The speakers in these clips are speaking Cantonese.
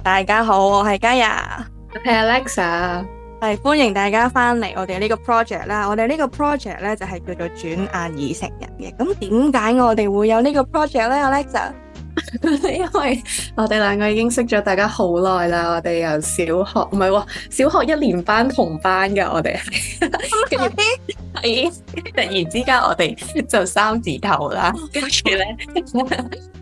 大家好，我係嘉雅，我係 Alexa。係歡迎大家翻嚟我哋呢個 project 啦。我哋呢個 project 咧就係叫做轉眼已成人嘅。咁點解我哋會有呢個 project 咧，Alexa？因為我哋兩個已經識咗大家好耐啦，我哋由小學唔係喎，小學一年班同班嘅我哋係，跟住係突然之間我哋就三字頭啦，跟住咧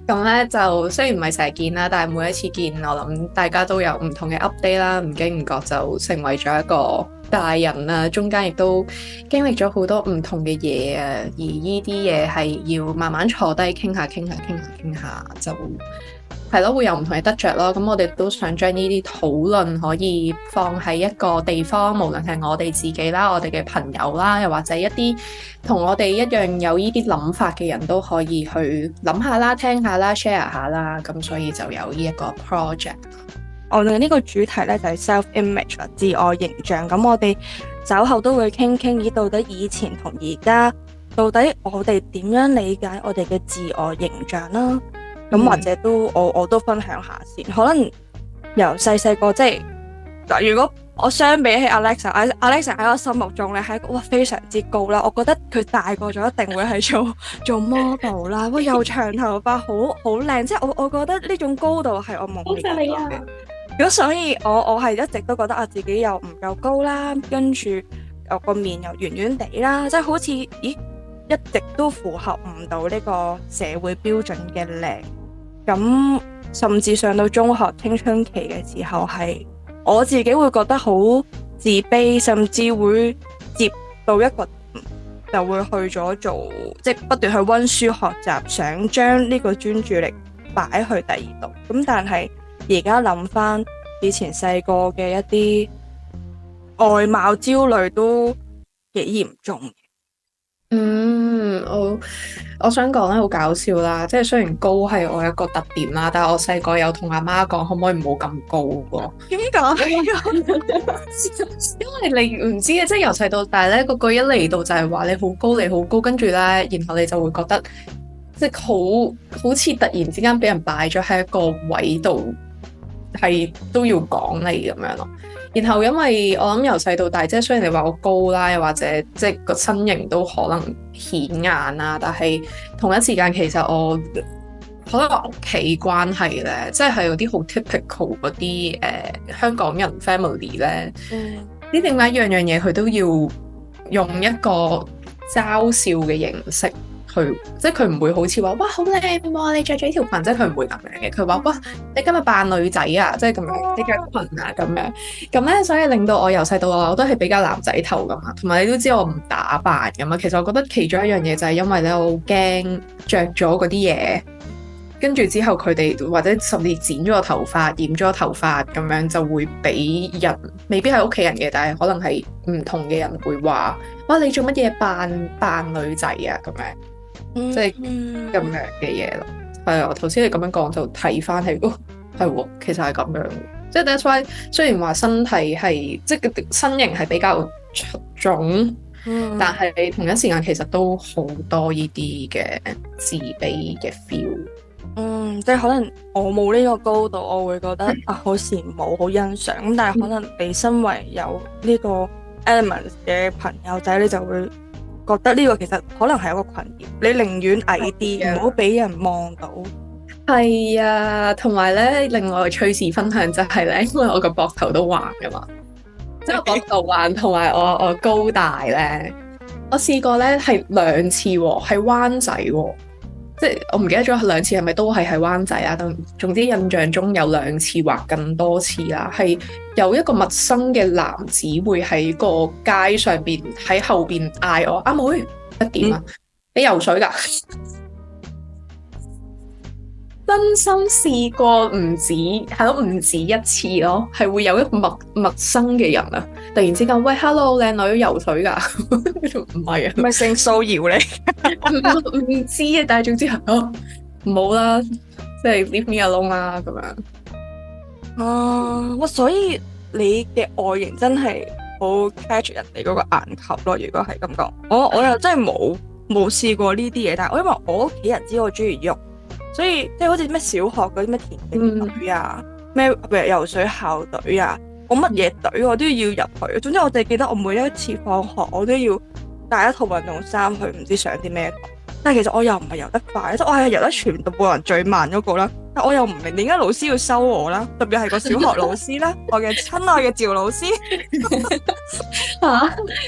咁咧就雖然唔係成日見啦，但係每一次見我諗大家都有唔同嘅 update 啦，唔經唔覺就成為咗一個大人啦，中間亦都經歷咗好多唔同嘅嘢啊，而呢啲嘢係要慢慢坐低傾下傾下傾下傾下，就係咯，會有唔同嘅得着咯。咁我哋都想將呢啲討論可以放喺一個地方，無論係我哋自己啦、我哋嘅朋友啦，又或者一啲同我哋一樣有呢啲諗法嘅人都可以去諗下啦、聽下啦、share 下啦。咁所以就有呢一個 project。我哋呢個主題咧就係 self image 自我形象。咁我哋稍後都會傾傾，咦，到底以前同而家，到底我哋點樣理解我哋嘅自我形象啦？咁或者都我都分享下先。可能由細個即係嗱，如果我相比起 Alexa 喺我心目中咧係一個非常之高啦。我覺得佢大個咗一定會係做 model 啦，又長頭髮，好靚。即係我覺得呢種高度係我夢寐以求嘅。咁所以我係一直都覺得自己又唔夠高啦，跟住我個面又圓圓地啦，即係好似一直都符合唔到呢個社會標準嘅靚。咁甚至上到中學青春期嘅時候，係我自己會覺得好自卑，甚至會接到一個就會去咗做，即係不斷去溫書學習，想將呢個專注力擺去第二度。咁但係而家諗翻以前細個嘅一啲外貌焦慮都幾嚴重。我想講咧好搞笑啦，即係雖然高係我一個特點啦，但係我細個有同阿媽講，可唔可以唔好咁高喎？點解？因為你唔知嘅，即係由細到大咧，個個一嚟到就係話你好高，你好高，跟住咧，然後你就會覺得即係好似突然之間俾人擺咗喺一個位度，係都要講你咁樣咯。然後因為我諗由細到大，即係雖然你話我高啦，又或者即係個身形都可能顯眼啦，但係同一時間其實我可能屋企關係咧，即係有啲好 typical 嗰啲香港人 family 咧，唔知點解樣樣嘢佢都要用一個嘲笑嘅形式。即係佢唔會好似話哇好靚喎，你着咗呢條裙，即係佢唔會咁樣嘅。佢話哇你今日扮女仔啊，即係咁樣，你着裙啊咁樣。咁咧，所以令到我由細到大我都係比較男仔頭噶嘛。同埋你都知我唔打扮噶嘛。其實我覺得其中一樣嘢就係因為咧，我好驚着咗嗰啲嘢，跟住之後佢哋或者甚至剪咗個頭髮、染咗個頭髮咁樣，就會俾人未必係屋企人嘅，但係可能係唔同嘅人會話哇你做乜嘢扮女仔啊咁樣。即係咁樣嘅嘢咯，係啊！頭先你咁樣講就睇翻起，係喎，其實係咁樣。即係 that's why，雖然話身體係即係個身形係比較出眾，但係你同一時間其實都好多呢啲嘅自卑嘅 feel。即係可能我冇呢個高度，我會覺得好羨慕、好欣賞。咁但係可能你身為有呢個 elements 嘅朋友仔，你就會覺得呢個其實可能係一個困擾，你寧願矮啲，唔好俾人望到。係啊，同埋咧，另外趣事分享就係咧，因為我個膊頭都橫噶嘛，即係我膊頭橫，同埋我高大咧，我試過咧係兩次喎，係灣仔喎，即係我唔記得咗兩次係咪都係喺灣仔啊？總之印象中有兩次或更多次啦，係有一個陌生嘅男子會喺個街上邊喺後邊嗌我阿妹，點啊？你游水㗎？真心試過唔止係咯，唔止一次咯，係會有一個陌生嘅人啊，突然之間喂 hello 靚女游水㗎？唔係啊，咪性騷擾你？唔知啊，但係總之係唔好啦，即係 leave me alone 啦咁樣。所以你嘅外形真係好 catch 人哋嗰個眼球咯。如果係咁講，我又真係冇試過呢啲嘢，但係因為我屋企人知我中意喐，所以即係好似咩小學嗰啲咩田徑隊啊，咩游水校隊啊，我乜嘢隊我都要入去。總之我淨係記得我每一次放學我都要帶一套運動衫去唔知上啲咩堂。但係其實我又唔係游得快，即係我係游得全部人最慢嗰個啦。但我又唔明點解老師要收我啦，特別係個小學老師啦，我嘅親愛嘅趙老師。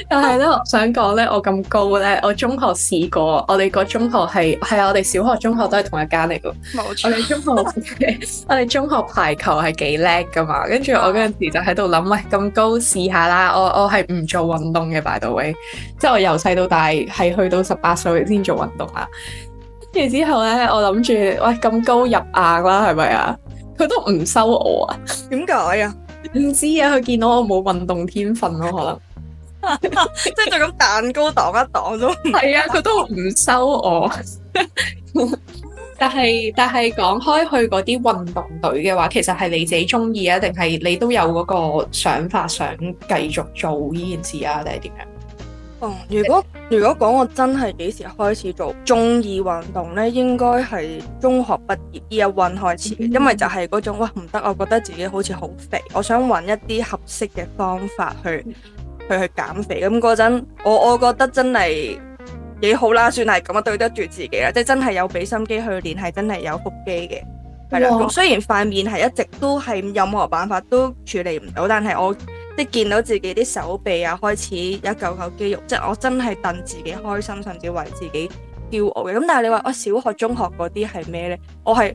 但係咧，我想講咧，我咁高咧，我中學試過，我哋個中學係我哋小學、中學都係同一間嚟噶。冇錯，我哋中學排球係幾叻噶嘛，跟住我嗰陣時就喺度諗，喂，咁高試下啦。我係唔做運動嘅，by the way，即係我由細到大係去到18歲先做運動啦。跟住之後咧，我諗住，喂，咁高入硬啦，係咪啊？佢都唔收我啊？點解啊？唔知啊，佢見到我冇運動天分咯，可能。即係就咁蛋糕擋一擋都唔係啊，佢都唔收我。但係講開去嗰啲運動隊嘅話，其實係你自己中意啊，定係你都有嗰個想法想繼續做呢件事啊，定係點樣？如果講我真係幾時開始做中意運動呢，應該係中學畢業 Year 1開始嘅，因為就係嗰種哇唔得，我覺得自己好似好肥，我想揾一啲合適嘅方法去減肥。咁嗰陣我覺得真係幾好啦，算係咁啊，對得住自己啦，即係真係有俾心機去練，係真係有腹肌嘅，係啦。咁雖然塊面係一直都係任何辦法都處理唔到，但係我即係見到自己啲手臂啊開始有一嚿嚿肌肉，即係我真係戥自己開心，甚至為自己驕傲嘅。咁但係你話我小學、中學嗰啲係咩呢？我係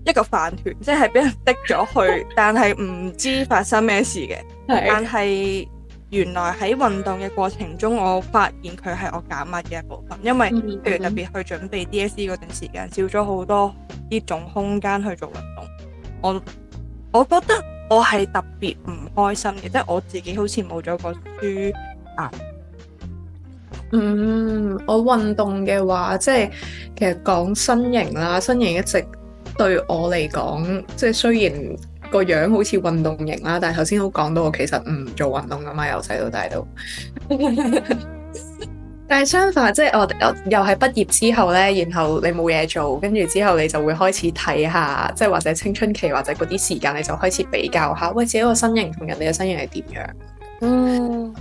一個飯團，即係俾人滴咗去，但係唔知發生咩事嘅。但係原來喺運動嘅過程中，我發現佢係我減壓嘅一部分，因為譬如特別去準備 DSE 嗰段時間，少咗好多呢種空間去做運動。我覺得我係特別唔開心嘅，即係我自己好似冇咗個舒壓。我運動嘅話，即係其實講身形啦，身形一直對我嚟講，即係雖然個樣好似運動型啦，但係頭先都講到我其實唔做運動噶嘛，由細到大都。但係相反，即係我又係畢業之後呢，然後你冇嘢做，跟住之後你就會開始睇下，即係或者青春期或者嗰啲時間，你就開始比較下，喂，自己個身形同人哋嘅身形係點樣？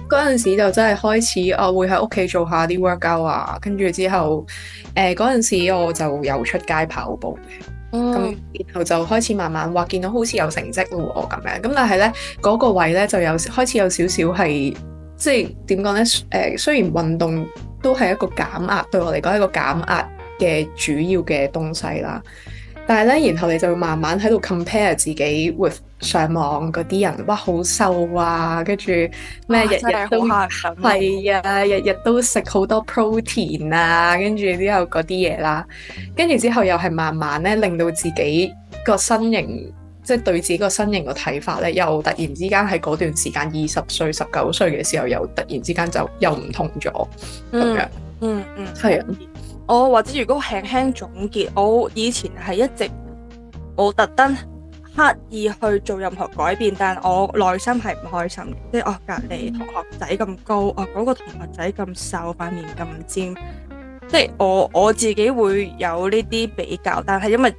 嗰陣時就真係開始，我會喺屋企做下啲 workout 啊，跟住之後，嗰陣時我就有出街跑步嘅，咁然後就開始慢慢話見到好似有成績咯咁樣，咁但係呢嗰個位呢，就開始有少少係。即係點講呢？雖然運動都係一個減壓，對我嚟講係一個減壓嘅主要嘅東西啦。但係呢，然後你就會慢慢喺度 compare 自己 with 上網嗰啲人，哇好瘦啊，跟住咩日日都係啊，日日都食好多 protein 啊，跟住之後嗰啲嘢啦，跟住之後又係慢慢呢令到自己個身形。即係對自己個身形個睇法咧，又突然之間喺嗰段時間20歲、19歲嘅時候，又突然之間就又唔同咗咁樣。係啊。我或者如果輕輕總結，我以前係一直我特登刻意去做任何改變，但我內心係唔開心嘅。即係我隔離同學仔咁高，嗰個同學仔咁瘦，塊面咁尖，即係我自己會有呢啲比較，但係因為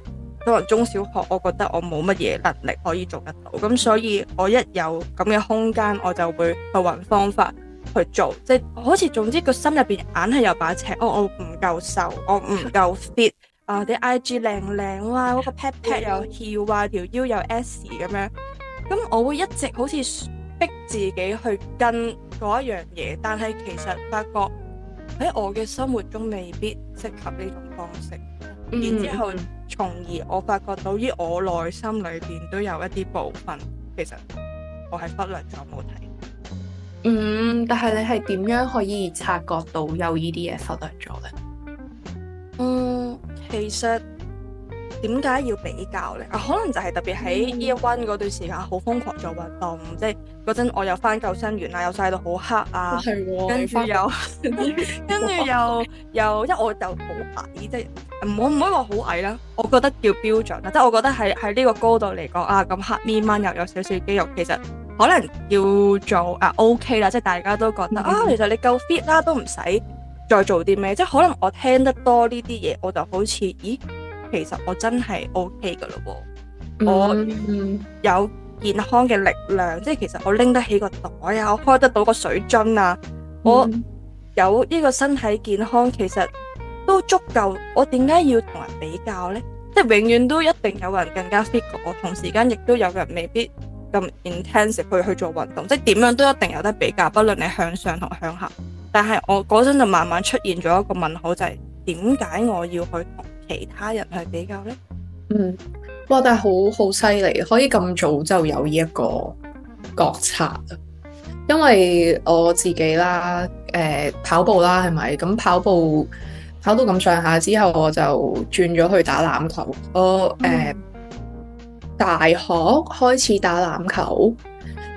可能中小學，我覺得我冇乜嘢能力可以做得到，咁所以我一有咁嘅空間，我就會去揾方法去做，即係好似總之個心入邊硬係有把尺，我唔夠瘦，我唔夠 fit 啊，啲 IG 靚靚哇，嗰個 pat pat 又翹啊，條腰又 S 咁樣，咁我會一直好似逼自己去跟嗰一樣嘢，但係其實發覺喺我嘅生活中未必適合呢種方式。然之後，從而我發覺到於我內心裏邊都有一啲部分，其實我係忽略咗冇睇。但係你係點樣可以察覺到有呢啲嘢忽略咗呢？其實點解要比較呢？可能就係特別喺 Year 1嗰段時間好瘋狂做運動，即係嗰陣我又翻救生員啊，又曬到好黑啊，跟住又因為我就好矮，即係唔可以話好矮啦，我覺得叫標準啦，即係我覺得喺呢個高度嚟講啊，咁黑面蚊又有少少肌肉，其實可能叫做OK 啦，即係大家都覺得其實你夠 fit 啦，都唔使再做啲咩，即係可能我聽得多呢啲嘢，我就好似咦。其實我真係 OK 噶咯喎，我嗯有健康嘅力量，即係其實我拎得起個袋啊，我開得到個水樽啊，我嗯有呢個身體健康，其實都足夠。我點解要同人比較呢？即係永遠都一定有人更加 fit 過我，同時間亦都有人未必咁 intensive 去做運動，即係點樣都一定有得比較，不論你向上同向下。但係我嗰陣就慢慢出現咗一個問號，就係點解我要去同其他人去比較呢？嗯，哇！但係好犀利，可以咁早就有呢一個覺察啊！因為我自己啦，跑步啦，係咪？咁跑步跑到咁上下之後，我就轉咗去打籃球。我大學開始打籃球，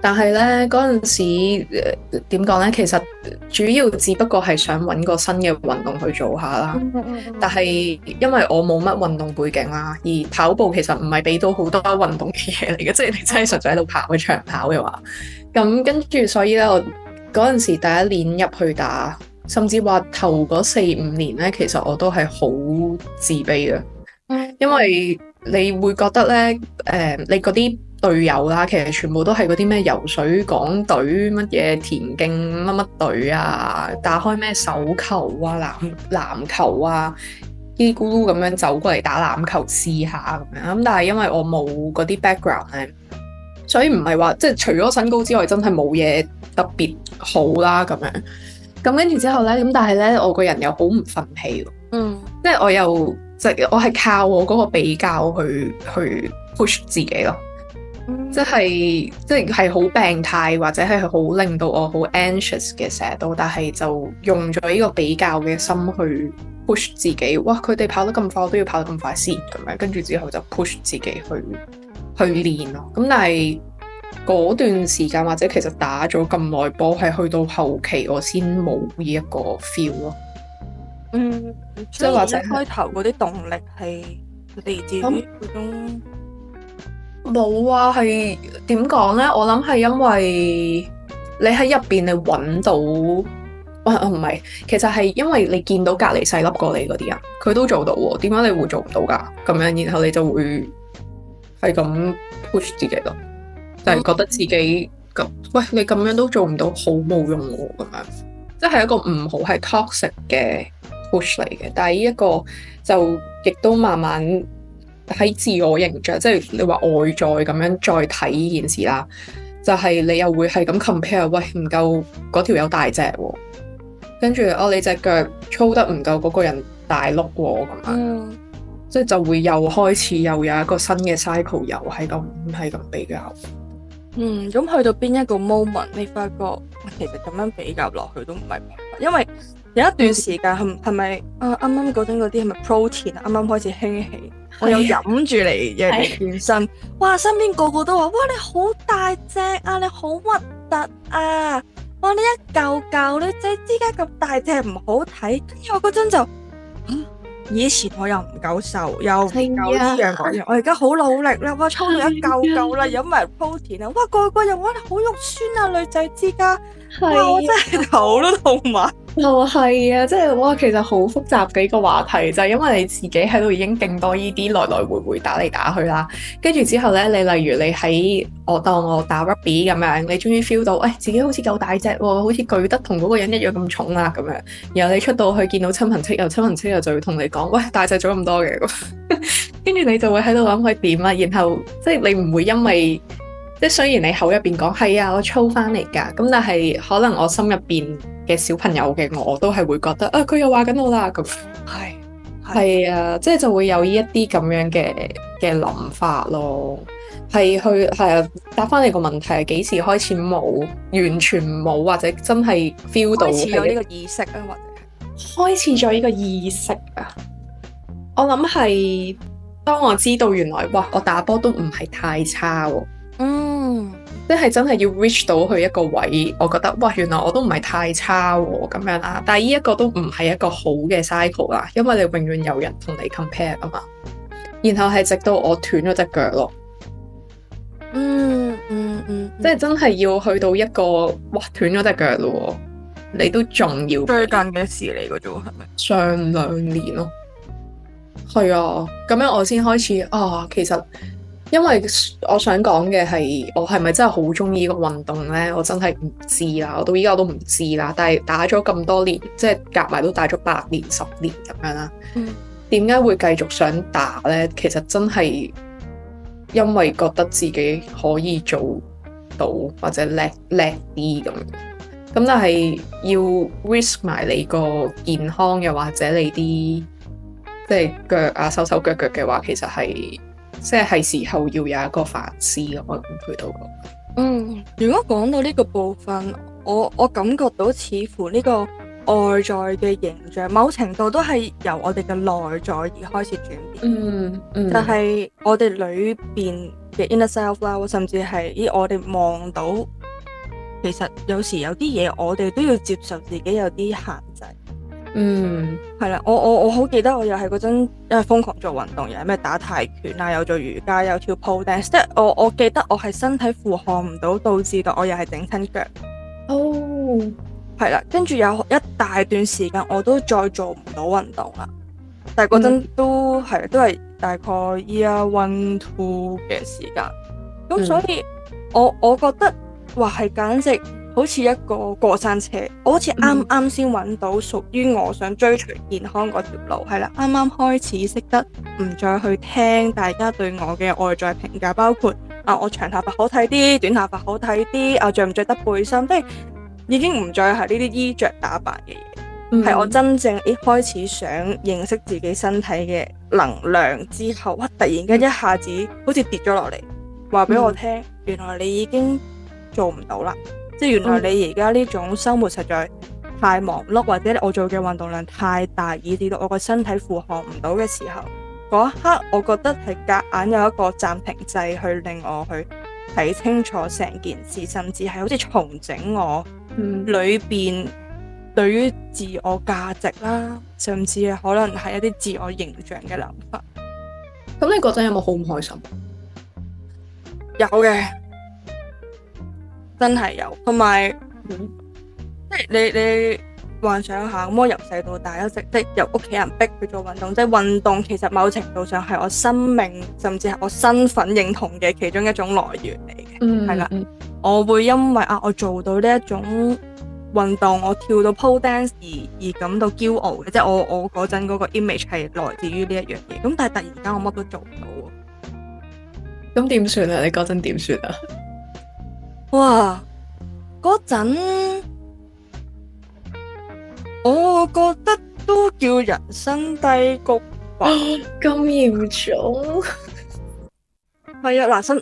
但係咧嗰陣時點講咧？其實主要只不過係想揾個新嘅運動去做下啦。但係因為我冇乜運動背景啦，而跑步其實唔係俾到好多運動嘅嘢嚟嘅，即係你真係實在喺度跑嘅長跑嘅話，咁跟住所以咧，我嗰陣時第一年入去打，甚至話頭嗰4-5年咧，其實我都係好自卑嘅，因為你會覺得咧，你嗰啲隊友啦，其實全部都係嗰啲咩游水港隊、乜嘢田徑乜乜隊啊，打開咩手球啊、籃球啊，嘰哩咕嚕咁樣走過嚟打籃球試下咁樣。咁但係因為我冇嗰啲 background 咧，所以唔係話即係除咗身高之外，真係冇嘢特別好啦咁樣。咁跟住之後咧，咁但係咧，我個人又好唔憤氣喎，即係我又。我係靠我嗰個比較去 push 自己咯，即係好病態或者係好令到我好 anxious 嘅成日都，但係就用咗呢個比較嘅心去 push 自己。哇！佢哋跑得咁快，我都要跑得咁快先咁樣，跟住之後就 push 自己去練咯。咁但係嗰段時間或者其實打咗咁耐波，係去到後期我先冇呢一個 feel 咯。即係或者開頭嗰啲動力係嚟自於嗰種冇啊，係點講呢？我諗係因為你喺入邊你揾到，唔係，其實係因為你見到隔離細粒過你嗰啲人，佢都做到喎，點解你會做唔到㗎？咁樣，然後你就會係咁 push 自己咯，就係覺得自己咁，喂，你咁樣都做唔到，好冇用喎，咁樣，即係一個唔好係 toxic 嘅 push 嚟嘅，但係呢一個就亦都慢慢喺自我形象，即係你話外在咁樣再睇呢件事啦，就係你又會係咁 compare，喂，唔夠嗰條友大隻喎，跟住你隻腳粗得唔夠嗰個人大碌喎，咁樣，即係就會又開始又有一個新嘅 cycle，又係咁比較。咁去到邊一個 moment，你發覺其實咁樣比較落去都唔係，因為有一段時間係咪啱啱嗰陣嗰啲係咪 protein 啱啱開始興起，我有飲住嚟健身，哇！身邊個個都話：哇，你好大隻啊，你好核突啊！哇，你一嚿嚿女仔之間咁大隻唔好睇。跟住我嗰陣就以前我又唔夠瘦，又唔夠呢樣嗰樣，我而家好努力啦，哇，操到一嚿嚿啦，飲埋 protein 啊，哇，個人話你好肉酸啊，女仔之間，哇，我真係頭都痛埋。係啊，即係哇，其實好複雜嘅一個話題，就係因為你自己喺度已經勁多呢啲來來回回打嚟打去啦，跟住之後咧，你例如你喺當我打 rugby 咁樣，你終於 feel 到，自己好似夠大隻喎，好似舉得同嗰個人一樣咁重啦咁樣，然後你出到去見到親朋戚友就會同你講，喂，大隻咗咁多嘅，跟住你就會喺度諗佢點啊，然後即係你唔會因為即係雖然你口入邊講係啊，我操翻嚟㗎，咁但係可能我心入邊嘅小朋友嘅我都係會覺得佢又話緊我啦咁，係啊，即係就會有呢一啲咁樣嘅諗法咯，係啊，答翻你個問題係幾時開始冇，完全冇或者真係 feel 到開始有呢個意識啊，或者開始咗呢個意識啊，我諗係當我知道原來哇，我打波都唔係太差喎。即係真係要 reach 到去一個位，我覺得哇，原來我都唔係太差喎咁樣啦。但係呢一個都唔係一個好嘅 cycle 啦，因為你永遠有人同你 compare 啊嘛。然後係直到我斷咗隻腳咯，即係真係要去到一個哇斷咗隻腳咯，你都仲要最近嘅事嚟嘅啫，係咪？上2年咯，係啊，咁樣我先開始其實因為我想講嘅係，我係咪真係好中意呢個運動呢？我真係唔知啦，我到依家都唔知啦。但係打咗咁多年，即係夾埋都打咗8年、10年咁樣啦。點解會繼續想打呢？其實真係因為覺得自己可以做到或者叻啲咁樣。咁但係要 risk 埋你個健康，又或者你啲即係腳啊、手腳嘅話，其實係。即係時候要有一個反思咯，我諗佢到。如果講到呢個部分，我感覺到似乎呢個外在嘅形象，某程度都係由我哋嘅內在而開始轉變。就係我哋裏邊嘅 inner self 啦，甚至係我哋望到，其實有時有啲嘢我哋都要接受自己有啲限制。係啦，我好記得我又係嗰陣，因為瘋狂做運動，又係咩打泰拳啊，又做瑜伽，又跳 pole dance，即係我記得我係身體負荷唔到，導致到我又係整親腳。係啦，跟住有一大段時間我都再做唔到運動啦，但係嗰陣都係大概 year 1 2嘅時間，咁所以我覺得話係簡直好似一個過山車，我好似啱啱先揾到屬於我想追隨健康嗰條路，係啦，啱啱開始識得唔再去聽大家對我嘅外在評價，包括我長頭髮好睇啲，短頭髮好睇啲，着唔着得背心，即係已經唔再係呢啲衣着打扮嘅嘢，係我真正開始想認識自己身體嘅能量之後，哇！突然間一下子好似跌咗落嚟，話俾我聽，原來你已經做唔到啦。即係原來你而家呢種生活實在太忙碌，或者我做嘅運動量太大，以至到我個身體負荷唔到嘅時候，嗰一刻我覺得係夾硬有一個暫停掣去令我去睇清楚成件事，甚至係好似重整我裏邊對於自我價值啦，甚至係可能係一啲自我形象嘅諗法。咁你嗰陣有冇好唔開心？有嘅。真係有，同埋即係你幻想下，咁我由細到大一直即係由屋企人逼佢做運動，即係運動其實某程度上係我生命甚至係我身份認同嘅其中一種來源嚟嘅，係啦。我會因為我做到呢一種運動，我跳到 pole dance 而感到驕傲嘅，即係我嗰陣嗰個 image 係來自於呢一樣嘢。咁但係突然間我乜都做唔到，咁點算啊？你嗰陣點算啊？哇！嗰陣我覺得都叫人生低谷吧。咁嚴重？係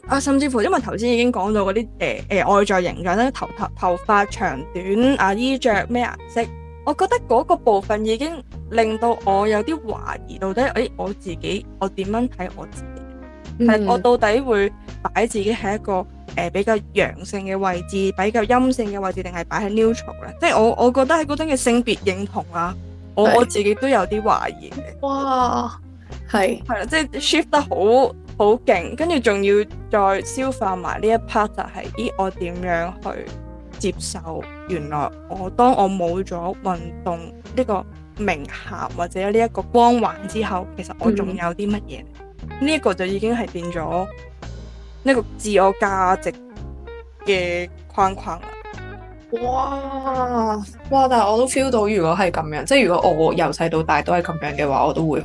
啊，甚至乎因為頭先已經講到嗰啲外在形象咧，頭髮長短衣着咩顏色，我覺得嗰個部分已經令到我有啲懷疑，到底我自己我點樣睇我自己？係我到底會擺自己喺一個比較陽性嘅位置，比較陰性嘅位置，定係擺喺 neutral 咧？即係我覺得喺嗰陣嘅性別認同我自己都有啲懷疑嘅。哇，係啦，即係 shift 得好勁，跟住仲要再消化埋呢一 part 就係，我點樣去接受原來當我冇咗運動呢個名銜或者呢一個光環之後，其實我仲有啲乜嘢？呢一個就已經係變咗呢個自我價值嘅框框啦。哇！但係我都 feel 到，如果係咁樣，即係如果我由細到大都係咁樣嘅話，我都會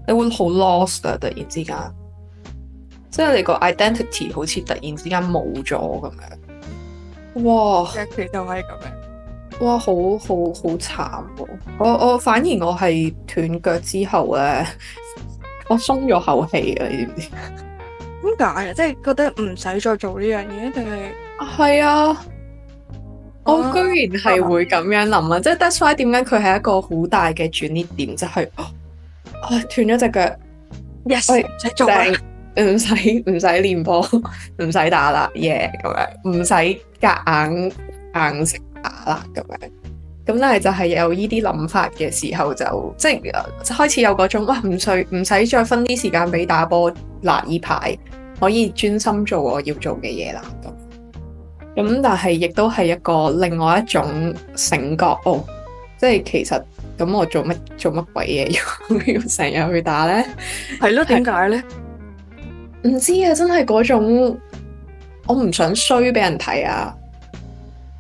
你會好 lost 啊！突然之間，即係你個 identity 好似突然之間冇咗咁樣。哇！其實就係咁樣。哇！好慘喎！我反而我係斷腳之後咧，我鬆咗口氣啊！你知唔知？點解啊？即係覺得唔使再做呢樣嘢，定係？係啊！我居然係會咁樣諗啊！即係 that's why 點解佢係一個好大嘅轉捩點，就係斷咗隻腳，yes，唔使做啦，唔使練波，唔使打啦，咁樣，唔使夾硬食打啦，咁樣。咁但係就係有呢啲諗法嘅時候，就即係開始有嗰種唔使再分啲時間俾打波嗱，呢排可以專心做我要做嘅嘢啦。咁但係亦都係一個另外一種醒覺即係其實咁我做乜鬼嘢要成日去打咧？係咯，點解咧？唔知啊，真係嗰種我唔想衰俾人睇啊，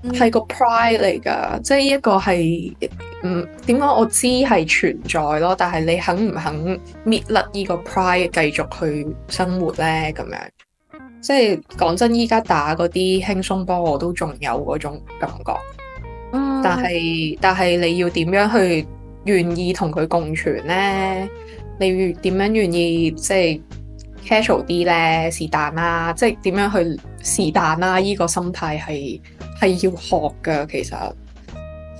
係個 pride 嚟㗎，即係呢一個係點講？我知係存在咯，但係你肯唔肯搣甩呢個 pride 繼續去生活咧？咁樣即係講真，依家打嗰啲輕鬆波我都仲有嗰種感覺，但係你要點樣去願意同佢共存咧？你點樣願意即係 casual 啲咧？是但啦，即係點樣去是但啦？呢個心態係要學噶，其實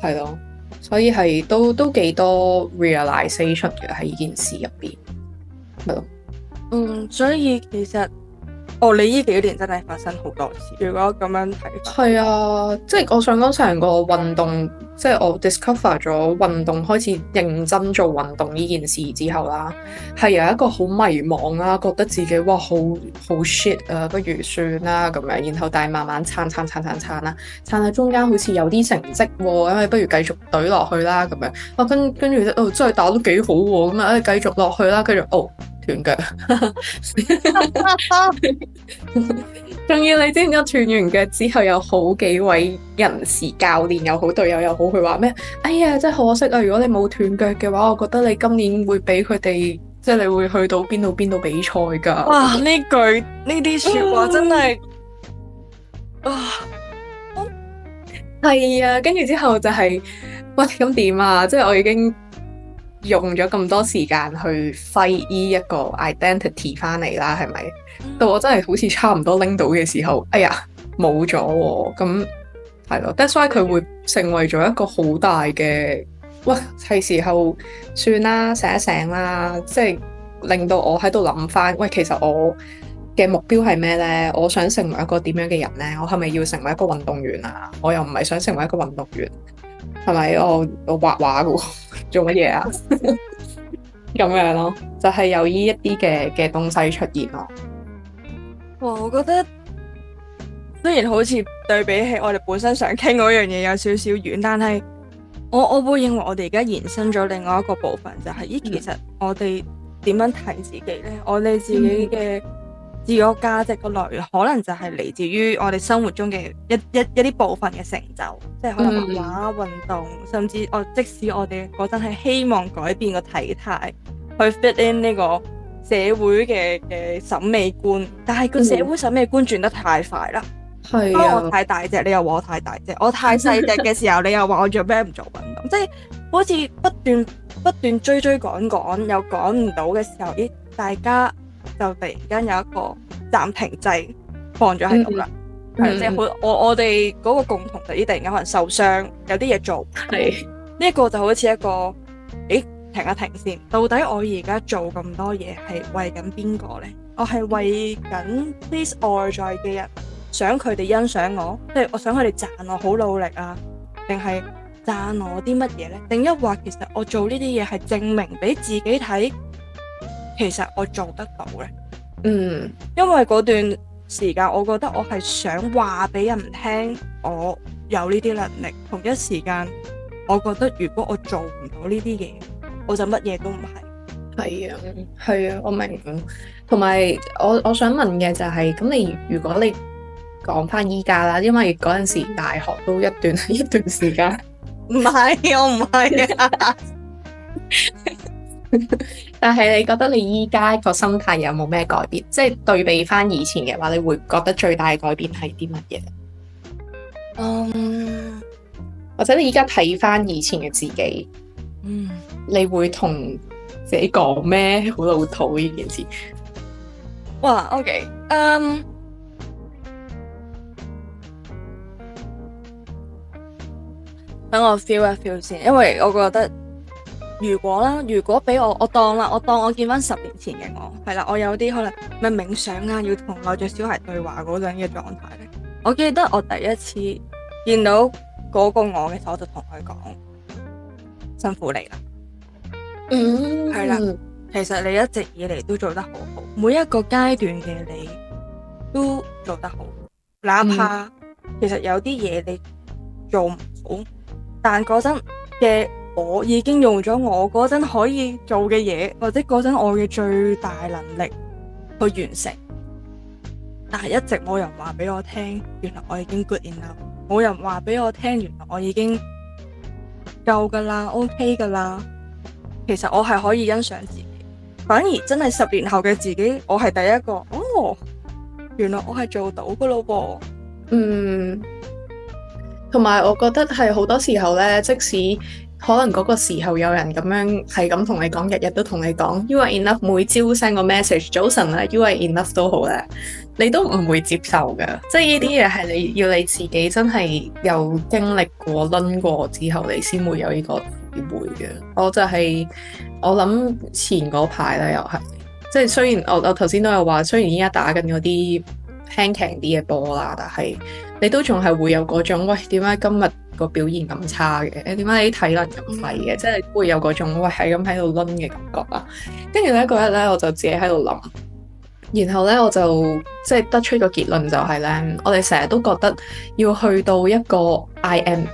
係咯，所以係都幾多 realization 嘅喺呢件事入邊，係咯。所以其實你呢幾年真係發生好多次。如果咁樣睇法，係啊，即係我想講成個運動，即係我 discover 咗運動，開始認真做運動呢件事之後啦，係有一個好迷茫啦，覺得自己哇好 shit 啊，不如算啦咁樣，然後但係慢慢撐啦，撐喺中間好似有啲成績喎，因為不如繼續懟落去啦咁樣，跟住真係打得幾好喎，咁啊繼續落去啦，跟住斷腳，仲要你知唔知斷完腳之後有好幾位人士教練又好隊友又好，佢話咩？哎呀，真係可惜啊！如果你冇斷腳嘅話，我覺得你今年會俾佢哋，即係你會去到邊度比賽㗎。哇！呢啲説話真係係啊，跟住之後就係喂咁點啊？即係我已經用咗咁多時間去 fight 呢一個 identity 翻嚟啦，係咪？到我真係好似差唔多拎到嘅時候，哎呀冇咗喎，咁係咯。That's why 佢會成為咗一個好大嘅，喂係時候算啦，醒一醒啦，即係令到我喺度諗翻，喂其實我嘅目標係咩呢？我想成為一個點樣嘅人呢？我係咪要成為一個運動員啊？我又唔係想成為一個運動員，係咪？我畫畫嘅，做乜嘢啊？咁樣咯，就係有呢一啲嘅東西出現咯。哇！我覺得雖然好似對比起我哋本身想傾嗰樣嘢有少少遠，但係我會認為我哋而家延伸咗另外一個部分，就係其實我哋點樣睇自己呢？我哋自己嘅自我價值嘅來源，可能就係嚟自於我哋生活中嘅一啲部分嘅成就，即係可能畫畫、運動，甚至即使我哋嗰陣係希望改變個體態，去 fit in 呢個社會嘅審美觀，但係個社會審美觀轉得太快啦。係啊，我太大隻，你又話我太大隻；我太細隻嘅時候，你又話我做咩唔做運動？即係好似不斷追趕，又趕唔到嘅時候，大家就突然間有一個暫停掣放咗喺度啦。係即係我哋嗰個共同就突然間可能受傷，有啲嘢做。係呢一個就好似一個停一停先，到底我而家做咁多嘢係為緊邊個呢？我係為緊啲外在嘅人，想佢哋欣賞我，即係我想佢哋讚我好努力啊，定係讚我啲乜嘢呢？定一話其實我做呢啲嘢係證明俾自己睇，其實我做得到呢。因為嗰段時間，我覺得我係想話俾人聽，我有呢啲能力。同一時間，我覺得如果我做唔到呢啲嘢，我就乜嘢都唔係。係啊，我明。同埋我想問嘅就係，咁如果你講翻依家啦，因為嗰陣時大學都一段時間。唔係，我唔係啊。但係你覺得你依家個心態有冇咩改變？即係對比翻以前嘅話，你會覺得最大嘅改變係啲乜嘢？或者你依家睇翻以前嘅自己，你會同自己講咩？好老土呢件事。哇，OK，等我 feel 一 feel 先，因為我覺得如果俾我當我見翻10年前嘅我，係啦，我有啲可能咩冥想啊，要同內在小孩對話嗰種嘅狀態咧。我記得我第一次見到嗰個我嘅時候，我就同佢講辛苦你啦。係啦，其實你一直以嚟都做得好好，每一個階段嘅你都做得好，哪怕其實有啲嘢你做唔好，但嗰陣嘅我已經用咗我嗰陣可以做嘅嘢，或者嗰陣我嘅最大能力去完成，但係一直冇人話俾我聽，原來我已經 good enough，冇人話俾我聽，原來我已經夠噶啦，OK 噶啦。其實我係可以欣賞自己，反而真係10年後嘅自己，我係第一個哦，原來我係做到噶咯噃。嗯，同埋我覺得係好多時候咧，即使可能嗰個時候有人咁樣係咁同你講，日日都同你講 You are enough，每朝 send 個 message 早晨咧 You are enough 都好咧，你都唔會接受㗎。即係呢啲嘢係你要你自己真係有經歷過、掄過之後，你先會有呢個體會嘅。我就係、我諗前嗰排咧，又係即係雖然我頭先都有話，雖然依家打緊嗰啲輕強啲嘅波啦，但係你都仲係會有嗰種喂，點解今日個表現咁差嘅？點解你啲體能咁廢嘅？即係會有嗰種喂係咁喺度掄嘅感覺啦。跟住咧嗰日咧，我就自己喺度諗，然後咧我就即係得出個結論就係咧，我哋成日都覺得要去到一個 I'm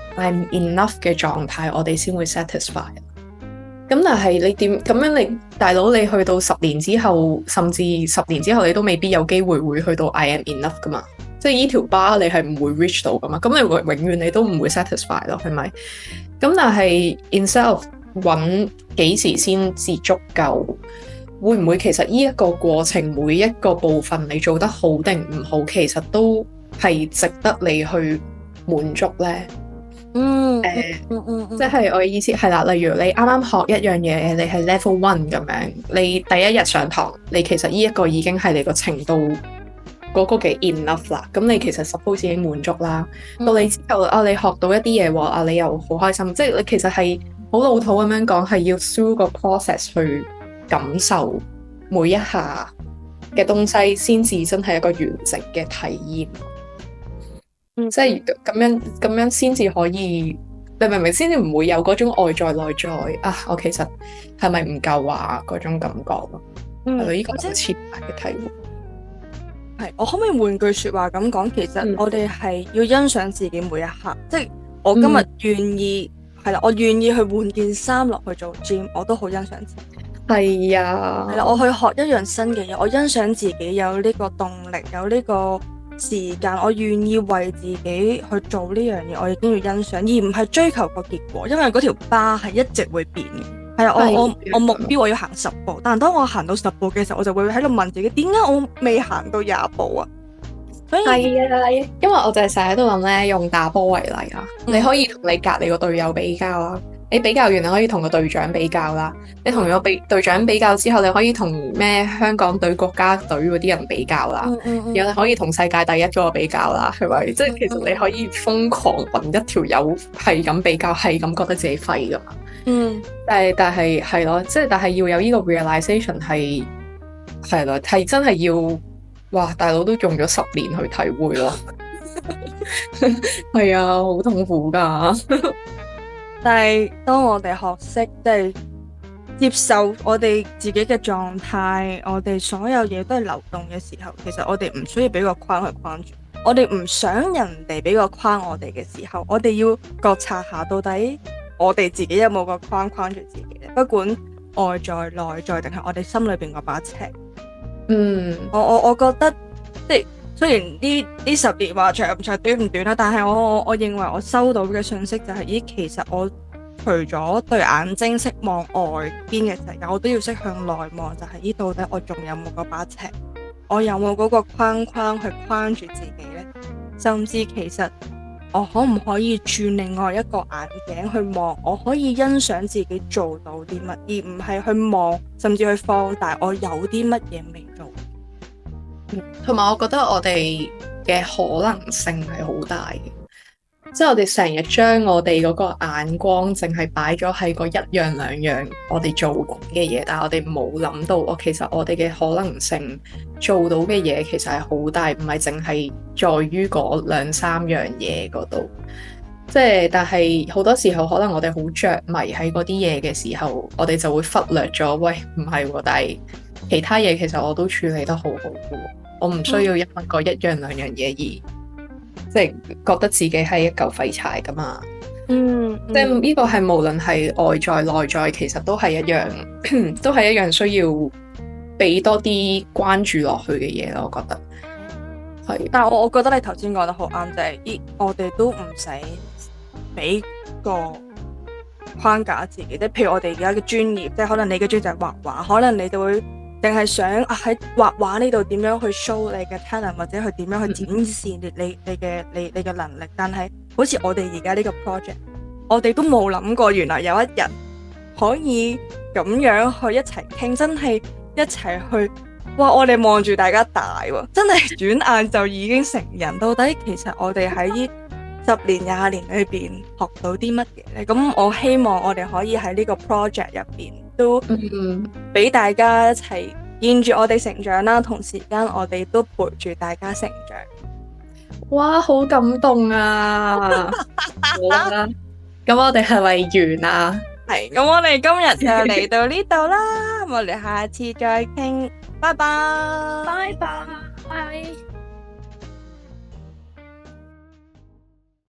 enough 嘅狀態，我哋先會 satisfy。咁但係你點咁樣你大佬你去到10年之後，甚至10年之後你都未必有機會會去到 I am enough 噶嘛？即係呢條 bar 你係唔會 reach 到噶嘛？咁你永遠你都唔會 satisfy 咯，係咪？咁但係 instead of 揾幾時先至足夠，會唔會其實呢一個過程每一個部分你做得好定唔好，其實都係值得你去滿足呢？即係我嘅意思係啦，例如你啱啱學一樣嘢，你係 level 1咁樣，你第一日上堂，你其實呢一個已經係你個程度嗰個嘅 enough 啦。咁你其實 suppose 已經滿足啦。到你之後你學到一啲嘢喎，你又好開心。即係你其實係好老土咁樣講，係要 through 個 process 去感受每一下嘅東西，先至真係一個完整嘅體驗。即係咁樣先至可以，你明唔明？先至唔會有嗰種外在內在啊！我其實係咪唔夠啊？嗰種感覺咯，係咪呢個好徹底嘅體會？係，我可唔可以換句說話咁講？其實我哋係要欣賞自己每一刻。即係我今日願意係啦，我願意去換件衫落去做 gym， 我都好欣賞自己。係啊，係啦，我去學一樣新嘅嘢，我欣賞自己有呢個動力，有呢個時間，我願意為自己去做呢樣嘢，我已經要欣賞，而唔係追求個結果，因為嗰條巴係一直會變嘅。係啊，我目標我要行10步，但係當我行到10步嘅時候，我就會喺度問自己，點解我未行到20步啊？所以係啊，因為我就係成日喺度諗咧，用打波為例啊，你可以同你隔離個隊友比較啦。你比較完，你可以同個隊長比較啦。你同個隊長比較之後，你可以同咩香港隊、國家隊嗰啲人比較啦。然後你可以同世界第一嗰個比較啦，係咪？即係其實你可以瘋狂揾一條友係咁比較，係咁覺得自己廢噶嘛。但係係咯，即係但係要有呢個 realization 係咯，係真係要哇！大佬都用咗10年去體會咯。係啊，好痛苦噶。但係當我哋學識即係接受我哋自己嘅狀態，我哋所有嘢都係流動嘅時候，其實我哋唔需要俾個框去框住。我哋唔想人哋俾個框我哋嘅時候，我哋要覺察下到底我哋自己有冇個框框住自己咧？不管外在、內在定係我哋心裏邊嗰把尺。我覺得即係雖然呢10年話長唔長短唔短啦，但係我認為我收到嘅信息就係，咦，其實我除咗對眼睛識望外邊嘅世界，我都要識向內望，就係呢，到底我仲有冇嗰把尺，我有冇嗰個框框去框住自己呢？甚至其實我可唔可以轉另外一個眼鏡去望，我可以欣賞自己做到啲乜，而唔係去望甚至去放大我有啲乜嘢未做。同埋我覺得我哋嘅可能性係好大嘅，即係我哋成日將我哋嗰個眼光淨係擺咗喺個1樣2樣我哋做緊嘅嘢，但係我哋冇諗到其實我哋嘅可能性做到嘅嘢其實係好大，唔係淨係在於嗰2、3樣嘢嗰度。即係但係好多時候可能我哋好着迷喺嗰啲嘢嘅時候，我哋就會忽略咗，喂，唔係喎，但係其他嘢其實我都處理得好好嘅，我唔需要因為個1樣2樣嘢而即係覺得自己係一嚿廢柴噶嘛。即係呢個係無論係外在內在，其實都係一樣，都係一樣需要俾多啲關注落去嘅嘢咯。我覺得係但係我覺得你頭先講得好啱，就係我哋都唔使俾個框架自己，即係譬如我哋而家嘅專業，即係可能你嘅專業就係畫畫，可能你就會淨係想喺畫畫呢度點樣去 show 你嘅 talent，或者去點樣去展示你嘅能力。但係好似我哋而家呢個 project，我哋都冇諗過原來有一日可以咁樣去一齊傾，真係一齊去。哇！我哋望住大家大喎，真係轉眼就已經成人。到底其實我哋喺呢10年、20年裏邊學到啲乜嘢呢？咁我希望我哋可以喺呢個 project 入邊都俾大家一齊見住我哋成長啦，同時間我哋都陪住大家成長。哇，好感動啊！好啦，咁我哋係咪完啊？係，咁我哋今日就嚟到呢度啦，我哋下次再傾，拜拜，拜拜。